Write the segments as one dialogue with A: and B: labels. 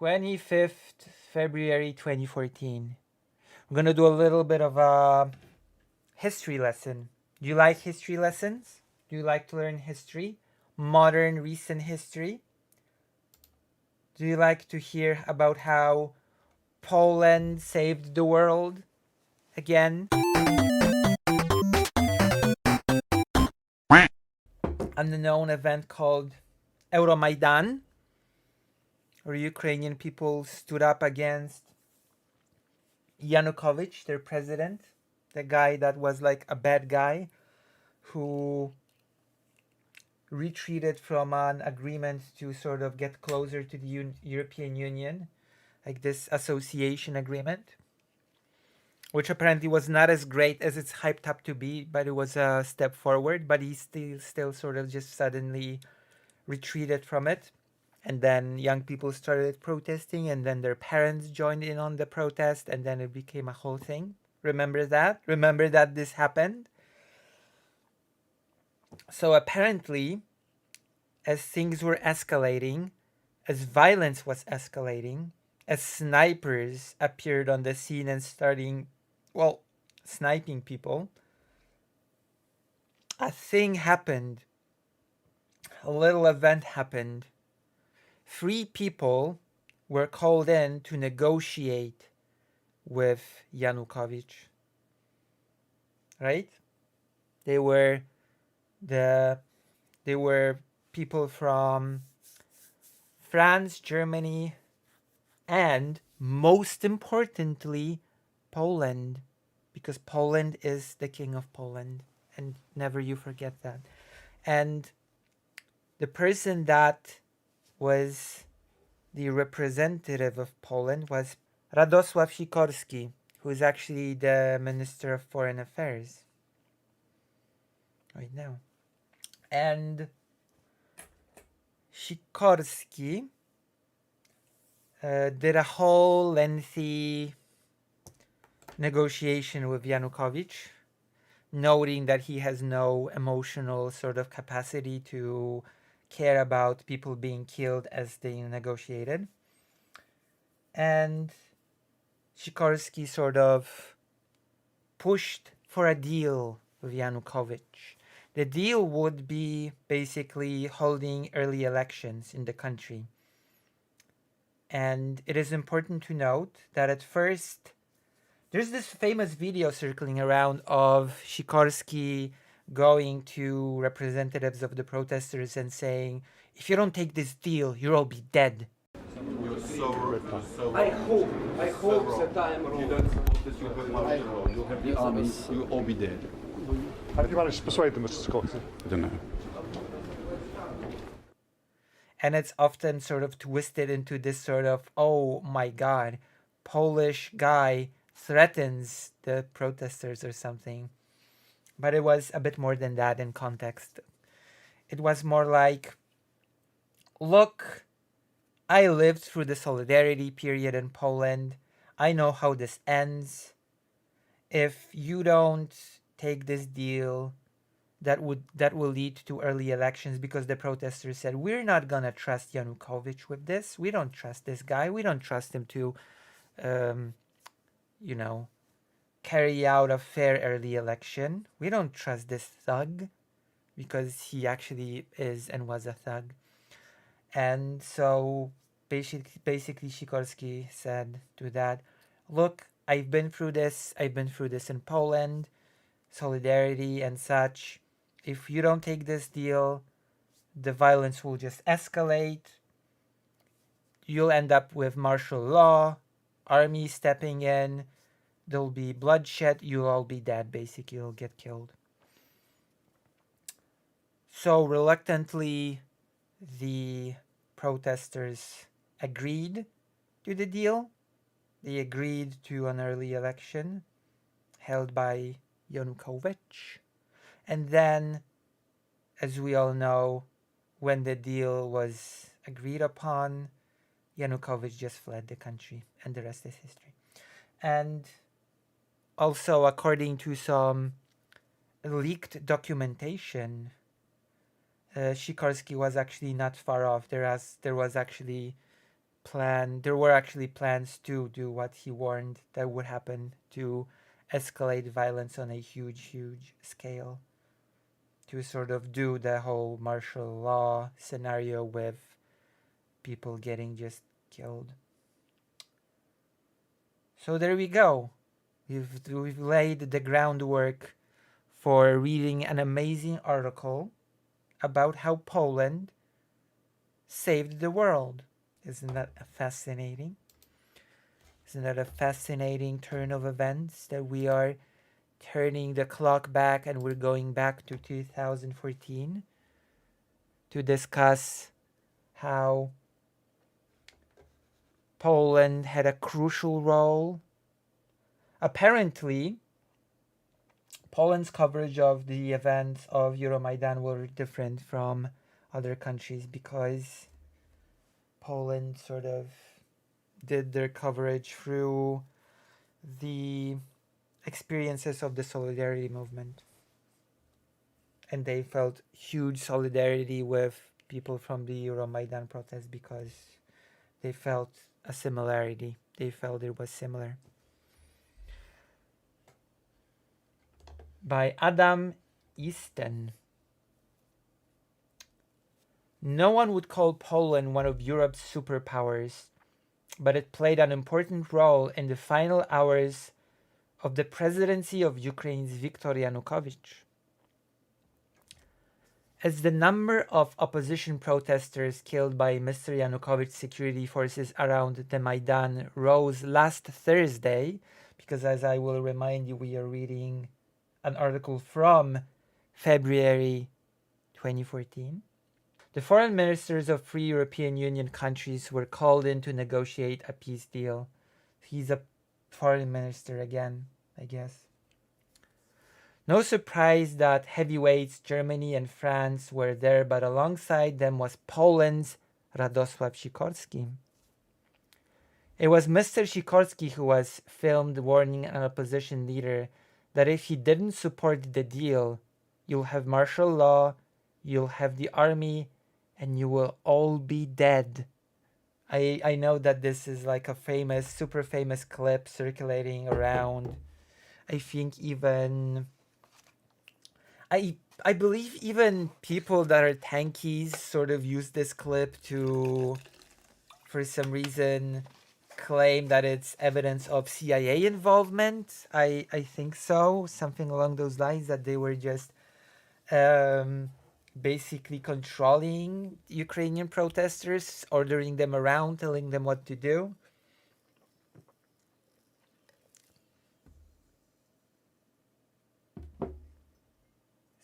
A: 25th February 2014. We're going to do a little bit of a history lesson. Do you like history lessons? Do you like to learn history? Modern, recent history? Do you like to hear about how Poland saved the world again? An unknown event called Euromaidan, where Ukrainian people stood up against Yanukovych, their president, the guy that was like a bad guy who retreated from an agreement to sort of get closer to the European Union, like this association agreement, which apparently was not as great as it's hyped up to be, but it was a step forward. But he still sort of just suddenly retreated from it. And then young people started protesting, and then their parents joined in on the protest, and then it became a whole thing. Remember that? Remember that this happened? So apparently, as things were escalating, as violence was escalating, as snipers appeared on the scene and starting, well, sniping people, a thing happened. A little event happened. 3 people were called in to negotiate with Yanukovych. Right? They were people from France, Germany, and most importantly, Poland, because Poland is the king of Poland, and never you forget that. And the person that was the representative of Poland was Radosław Sikorski, who is actually the Minister of Foreign Affairs right now. And Sikorski did a whole lengthy negotiation with Yanukovych, noting that he has no emotional sort of capacity to care about people being killed as they negotiated. And Sikorski sort of pushed for a deal with Yanukovych. The deal would be basically holding early elections in the country. And it is important to note that at first, there's this famous video circling around of Sikorski going to representatives of the protesters and saying, if you don't take this deal, you'll all be dead.
B: I hope that I am wrong.
C: You'll all be dead.
D: Have you managed to persuade them, Mr. Scott?
C: I don't know.
A: And it's often sort of twisted into this sort of, oh my God, Polish guy threatens the protesters or something. But it was a bit more than that in context. It was more like, look, I lived through the solidarity period in Poland. I know how this ends. If you don't take this deal, that will lead to early elections, because the protesters said, we're not going to trust Yanukovych with this. We don't trust this guy. We don't trust him to, carry out a fair early election. We don't trust this thug, because he actually is and was a thug. And so basically Sikorski said to that, look, I've been through this in Poland, solidarity and such. If you don't take this deal, the violence will just escalate. You'll end up with martial law, army stepping in, there'll be bloodshed, you'll all be dead, basically, you'll get killed. So reluctantly, the protesters agreed to the deal. They agreed to an early election held by Yanukovych. And then, as we all know, when the deal was agreed upon, Yanukovych just fled the country, and the rest is history. And also, according to some leaked documentation, Sikorski was actually not far off. There was actually there were actually plans to do what he warned that would happen, to escalate violence on a huge scale, to sort of do the whole martial law scenario with people getting just killed. So there we go. We've laid the groundwork for reading an amazing article about how Poland saved the world. Isn't that fascinating? Isn't that a fascinating turn of events that we are turning the clock back and we're going back to 2014 to discuss how Poland had a crucial role. Apparently, Poland's coverage of the events of Euromaidan were different from other countries because Poland sort of did their coverage through the experiences of the solidarity movement. And they felt huge solidarity with people from the Euromaidan protest because they felt a similarity. They felt it was similar. By Adam Easton. No one would call Poland one of Europe's superpowers, but it played an important role in the final hours of the presidency of Ukraine's Viktor Yanukovych. As the number of opposition protesters killed by Mr. Yanukovych's security forces around the Maidan rose last Thursday, because as I will remind you, we are reading an article from February 2014. The foreign ministers of three European Union countries were called in to negotiate a peace deal. He's a foreign minister again, I guess. No surprise that heavyweights Germany and France were there, but alongside them was Poland's Radosław Sikorski. It was Mr. Sikorski who was filmed warning an opposition leader that if he didn't support the deal, you'll have martial law, you'll have the army, and you will all be dead. I know that this is like a famous, super famous clip circulating around. I think even... I believe even people that are tankies sort of use this clip to, for some reason, claim that it's evidence of CIA involvement. I think so, something along those lines, that they were just basically controlling Ukrainian protesters, ordering them around, telling them what to do.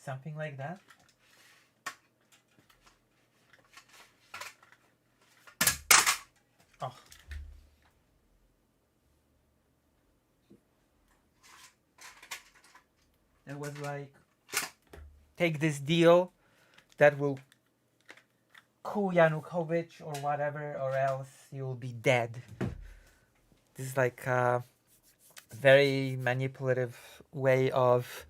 A: Something like that. Oh. It was like, take this deal that will coup Yanukovych or whatever, or else you'll be dead. This is like a very manipulative way of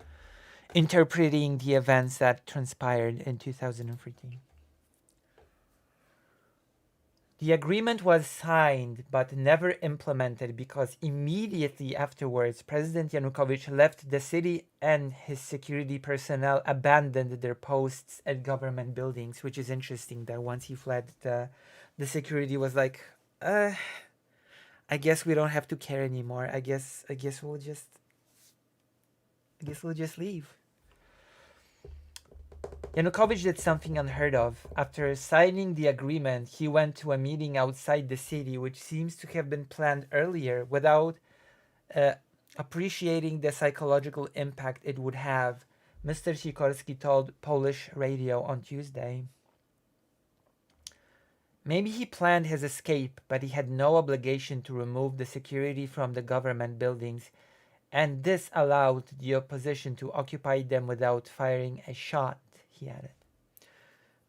A: interpreting the events that transpired in 2013. The agreement was signed but never implemented because immediately afterwards President Yanukovych left the city and his security personnel abandoned their posts at government buildings, which is interesting that once he fled, the security was like, I guess we don't have to care anymore. I guess we'll just leave. Yanukovych did something unheard of. After signing the agreement, he went to a meeting outside the city, which seems to have been planned earlier, without appreciating the psychological impact it would have, Mr. Sikorski told Polish radio on Tuesday. Maybe he planned his escape, but he had no obligation to remove the security from the government buildings, and this allowed the opposition to occupy them without firing a shot, he added.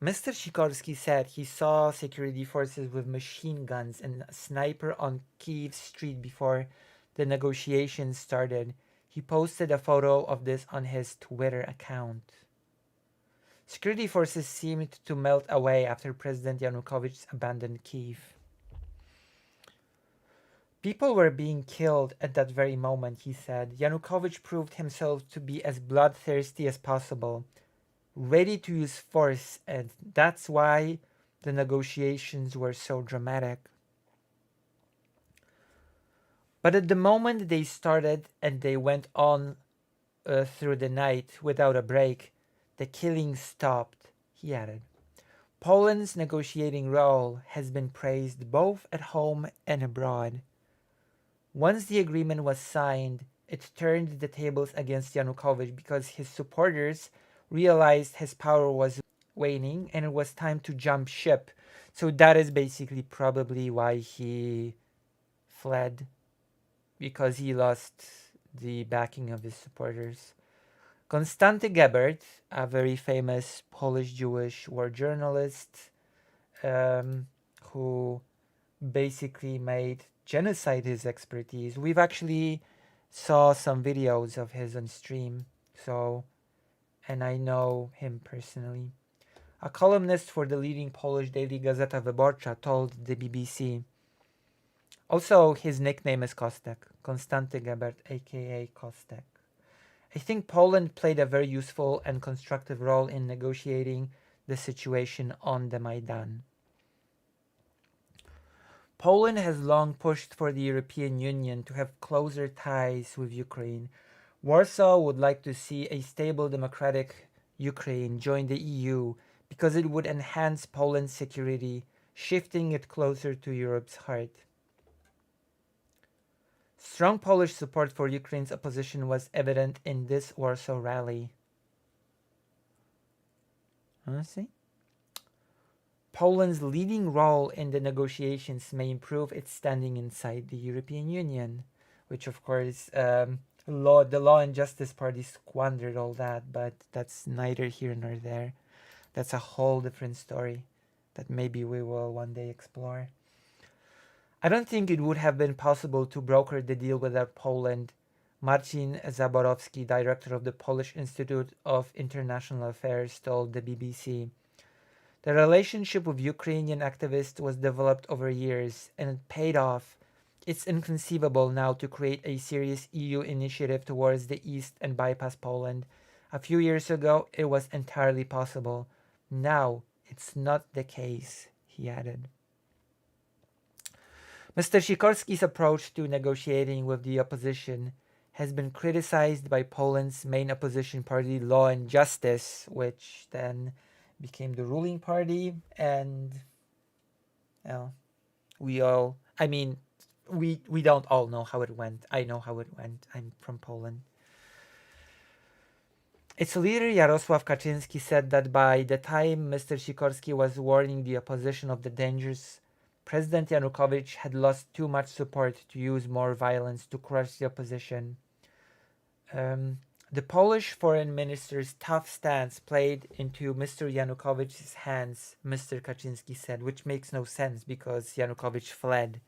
A: Mr. Sikorski said he saw security forces with machine guns and a sniper on Kyiv Street before the negotiations started. He posted a photo of this on his Twitter account. Security forces seemed to melt away after President Yanukovych abandoned Kyiv. People were being killed at that very moment, he said. Yanukovych proved himself to be as bloodthirsty as possible, ready to use force, and that's why the negotiations were so dramatic. But at the moment they started and they went on through the night without a break, the killing stopped, he added. Poland's negotiating role has been praised both at home and abroad. Once the agreement was signed, it turned the tables against Yanukovych because his supporters realized his power was waning and it was time to jump ship. So that is basically probably why he fled, because he lost the backing of his supporters. Konstanty Gebert, a very famous Polish Jewish war journalist, who basically made genocide his expertise. We've actually saw some videos of his on stream, so, and I know him personally. A columnist for the leading Polish daily Gazeta Wyborcza told the BBC. Also, his nickname is Kostek, Konstanty Gebert, aka Kostek. I think Poland played a very useful and constructive role in negotiating the situation on the Maidan. Poland has long pushed for the European Union to have closer ties with Ukraine. Warsaw would like to see a stable democratic Ukraine join the EU because it would enhance Poland's security, shifting it closer to Europe's heart. Strong Polish support for Ukraine's opposition was evident in this Warsaw rally. See? Poland's leading role in the negotiations may improve its standing inside the European Union, which of course the Law and Justice Party squandered all that, but that's neither here nor there. That's a whole different story that maybe we will one day explore. I don't think it would have been possible to broker the deal without Poland, Marcin Zaborowski, director of the Polish Institute of International Affairs, told the BBC. The relationship with Ukrainian activists was developed over years, and it paid off. It's inconceivable now to create a serious EU initiative towards the east and bypass Poland. A few years ago, it was entirely possible. Now, it's not the case, he added. Mr. Sikorski's approach to negotiating with the opposition has been criticized by Poland's main opposition party, Law and Justice, which then became the ruling party, and well, we don't all know how it went. I know how it went. I'm from Poland. Its leader Jarosław Kaczynski said that by the time Mr. Sikorski was warning the opposition of the dangers, President Yanukovych had lost too much support to use more violence to crush the opposition. The Polish foreign minister's tough stance played into Mr. Yanukovych's hands, Mr. Kaczynski said, which makes no sense because Yanukovych fled.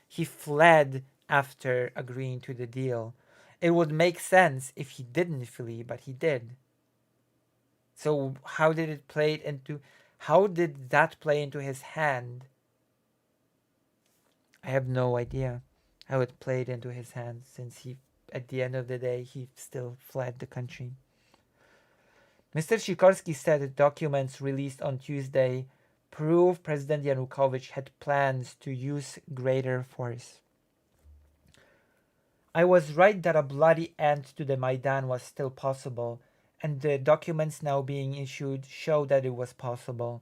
A: He fled after agreeing to the deal. It would make sense if he didn't flee, but he did. So how did that play into his hand? I have no idea how it played into his hands, since at the end of the day, he still fled the country. Mr. Sikorski said documents released on Tuesday prove President Yanukovych had plans to use greater force. I was right that a bloody end to the Maidan was still possible, and the documents now being issued show that it was possible.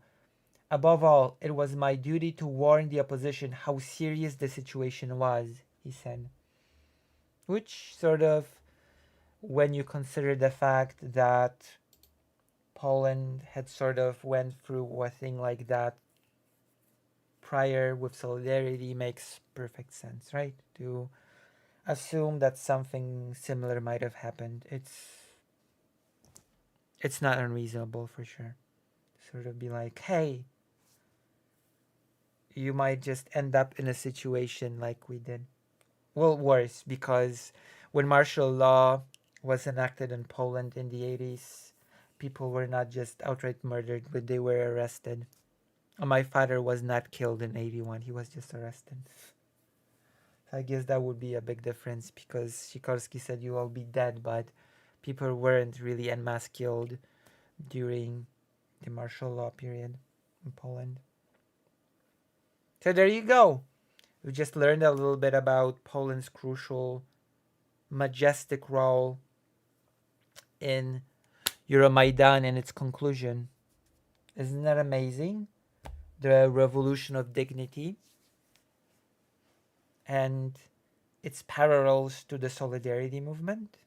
A: Above all, it was my duty to warn the opposition how serious the situation was, he said. Which sort of, when you consider the fact that Poland had sort of went through a thing like that prior with Solidarity, makes perfect sense, right? To assume that something similar might have happened. It's not unreasonable for sure. Sort of be like, hey, you might just end up in a situation like we did. Well, worse, because when martial law was enacted in Poland in the 80s, people were not just outright murdered, but they were arrested. My father was not killed in 81, he was just arrested. I guess that would be a big difference because Sikorski said you will be dead, but people weren't really en masse killed during the martial law period in Poland. So there you go. We just learned a little bit about Poland's crucial, majestic role in Euromaidan and its conclusion. Isn't that amazing? The revolution of dignity and its parallels to the solidarity movement.